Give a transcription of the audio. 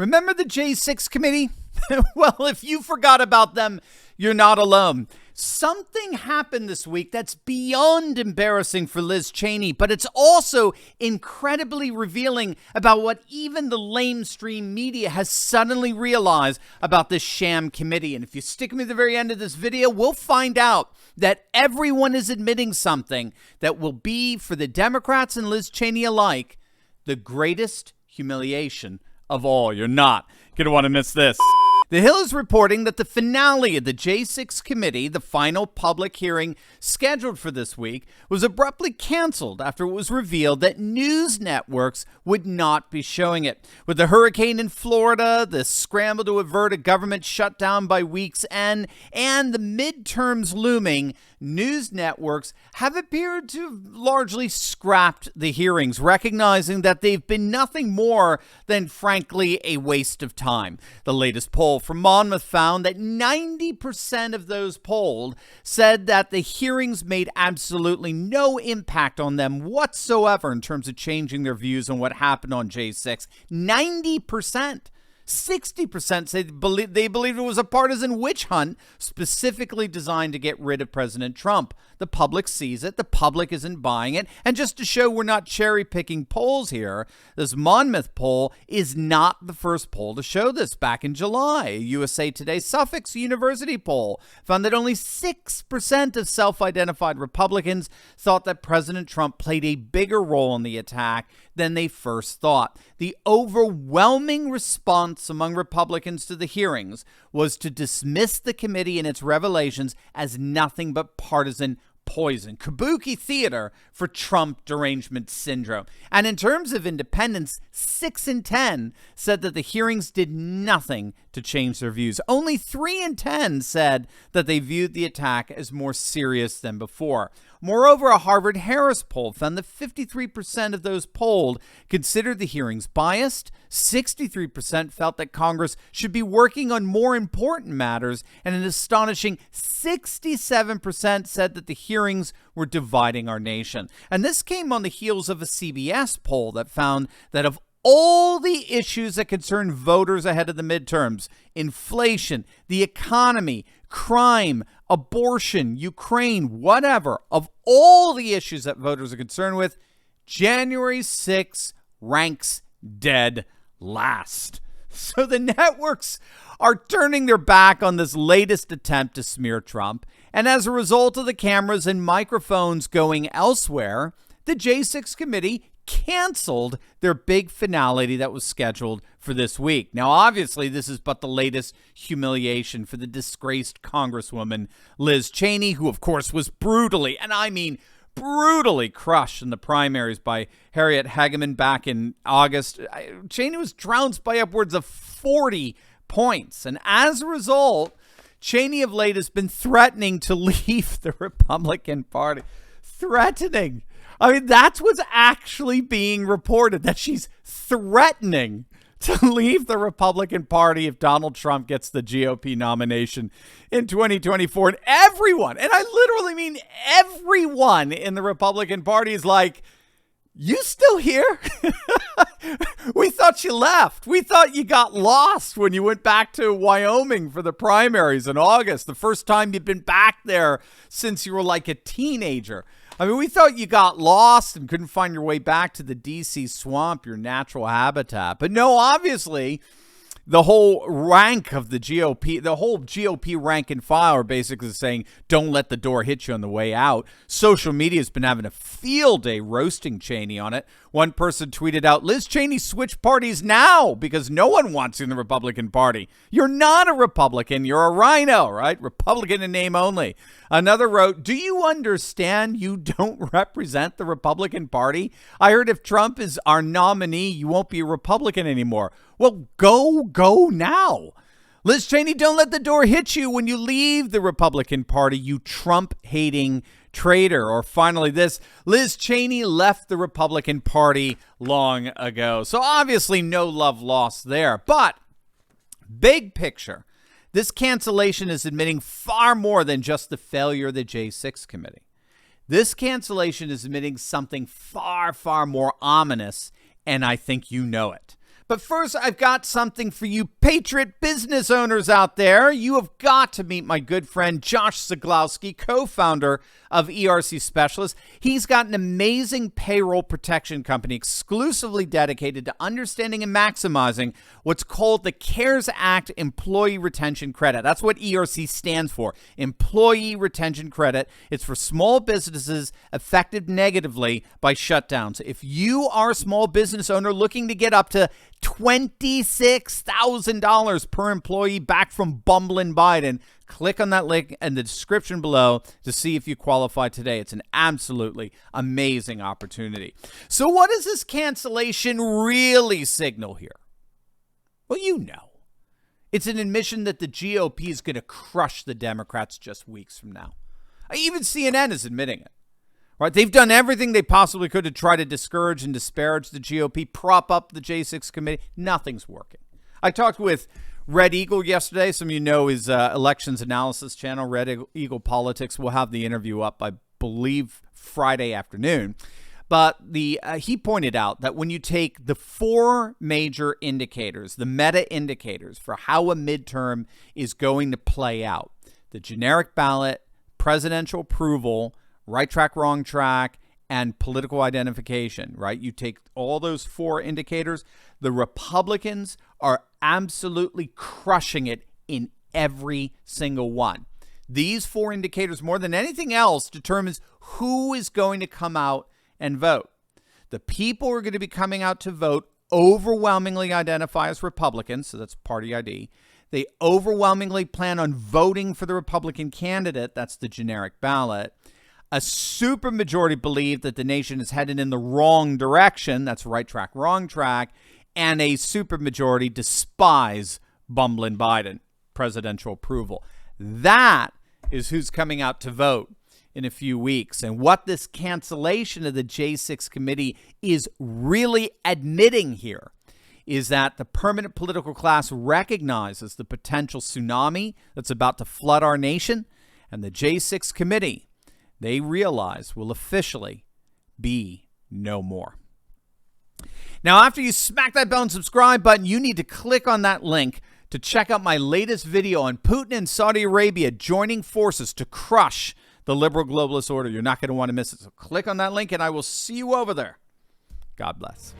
Remember the J6 committee? Well, if you forgot about them, you're not alone. Something happened this week that's beyond embarrassing for Liz Cheney, but it's also incredibly revealing about what even the lamestream media has suddenly realized about this sham committee. And if you stick me to the very end of this video, we'll find out that everyone is admitting something that will be, for the Democrats and Liz Cheney alike, the greatest humiliation of all. You're not going to want to miss this. The Hill is reporting that the finale of the J6 committee, the final public hearing scheduled for this week, was abruptly canceled after it was revealed that news networks would not be showing it. With the hurricane in Florida, the scramble to avert a government shutdown by week's end, and the midterms looming, news networks have appeared to have largely scrapped the hearings, recognizing that they've been nothing more than, frankly, a waste of time. The latest poll from Monmouth found that 90% of those polled said that the hearings made absolutely no impact on them whatsoever in terms of changing their views on what happened on J6. 90%. 60% say they believed it was a partisan witch hunt specifically designed to get rid of President Trump. The public sees it. The public isn't buying it. And just to show we're not cherry-picking polls here, this Monmouth poll is not the first poll to show this. Back in July, a USA Today Suffolk University poll found that only 6% of self-identified Republicans thought that President Trump played a bigger role in the attack than they first thought. The overwhelming response among Republicans to the hearings was to dismiss the committee and its revelations as nothing but partisan poison, kabuki theater for Trump derangement syndrome. And in terms of independents, 6 in 10 said that the hearings did nothing to change their views. Only 3 in 10 said that they viewed the attack as more serious than before. Moreover, a Harvard-Harris poll found that 53% of those polled considered the hearings biased, 63% felt that Congress should be working on more important matters, and an astonishing 67% said that the hearings were dividing our nation. And this came on the heels of a CBS poll that found that of all the issues that concern voters ahead of the midterms, inflation, the economy, crime, abortion, Ukraine, whatever, of all the issues that voters are concerned with, January 6th ranks dead last. So the networks are turning their back on this latest attempt to smear Trump. And as a result of the cameras and microphones going elsewhere, the J6 committee canceled their big finale that was scheduled for this week. Now, obviously, this is but the latest humiliation for the disgraced Congresswoman Liz Cheney, who, of course, was brutally, and I mean brutally, crushed in the primaries by Harriet Hageman back in August. Cheney was trounced by upwards of 40 points. And as a result, Cheney of late has been threatening to leave the Republican Party. Threatening. I mean, that's what's actually being reported, that she's threatening to leave the Republican Party if Donald Trump gets the GOP nomination in 2024. And everyone, and I literally mean everyone in the Republican Party is like, you still here? We thought you left. We thought you got lost when you went back to Wyoming for the primaries in August, the first time you'd been back there since you were like a teenager. I mean, we thought you got lost and couldn't find your way back to the D.C. swamp, your natural habitat. But no, obviously, the whole rank of the GOP, the whole GOP rank and file are basically saying, don't let the door hit you on the way out. Social media has been having a field day roasting Cheney on it. One person tweeted out, Liz Cheney switched parties now because no one wants you in the Republican Party. You're not a Republican. You're a rhino, right? Republican in name only. Another wrote, do you understand you don't represent the Republican Party? I heard if Trump is our nominee, you won't be a Republican anymore. Well, go now. Liz Cheney, don't let the door hit you when you leave the Republican Party, you Trump-hating traitor. Or finally this, Liz Cheney left the Republican Party long ago. So obviously no love lost there. But big picture, this cancellation is admitting far more than just the failure of the J6 committee. This cancellation is admitting something far, far more ominous, and I think you know it. But first, I've got something for you patriot business owners out there. You have got to meet my good friend Josh Zaglowski, co-founder of ERC Specialists. He's got an amazing payroll protection company exclusively dedicated to understanding and maximizing what's called the CARES Act Employee Retention Credit. That's what ERC stands for, Employee Retention Credit. It's for small businesses affected negatively by shutdowns. If you are a small business owner looking to get up to $26,000 per employee back from bumbling Biden, click on that link in the description below to see if you qualify today. It's an absolutely amazing opportunity. So what does this cancellation really signal here? Well, you know. It's an admission that the GOP is going to crush the Democrats just weeks from now. Even CNN is admitting it. Right? They've done everything they possibly could to try to discourage and disparage the GOP, prop up the J6 committee. Nothing's working. I talked with Red Eagle yesterday. Some of you know his elections analysis channel, Red Eagle Politics. We'll have the interview up, I believe, Friday afternoon. But he pointed out that when you take the four major indicators, the meta indicators for how a midterm is going to play out, the generic ballot, presidential approval, right track, wrong track, and political identification, right? You take all those four indicators, the Republicans are absolutely crushing it in every single one. These four indicators, more than anything else, determines who is going to come out and vote. The people who are going to be coming out to vote overwhelmingly identify as Republicans, so that's party ID. They overwhelmingly plan on voting for the Republican candidate, that's the generic ballot. A supermajority believe that the nation is headed in the wrong direction. That's right track, wrong track. And a supermajority despise bumbling Biden, presidential approval. That is who's coming out to vote in a few weeks. And what this cancellation of the J6 committee is really admitting here is that the permanent political class recognizes the potential tsunami that's about to flood our nation. And the J6 committee, they realize, will officially be no more. Now, after you smack that bell and subscribe button, you need to click on that link to check out my latest video on Putin and Saudi Arabia joining forces to crush the liberal globalist order. You're not going to want to miss it. So click on that link, and I will see you over there. God bless.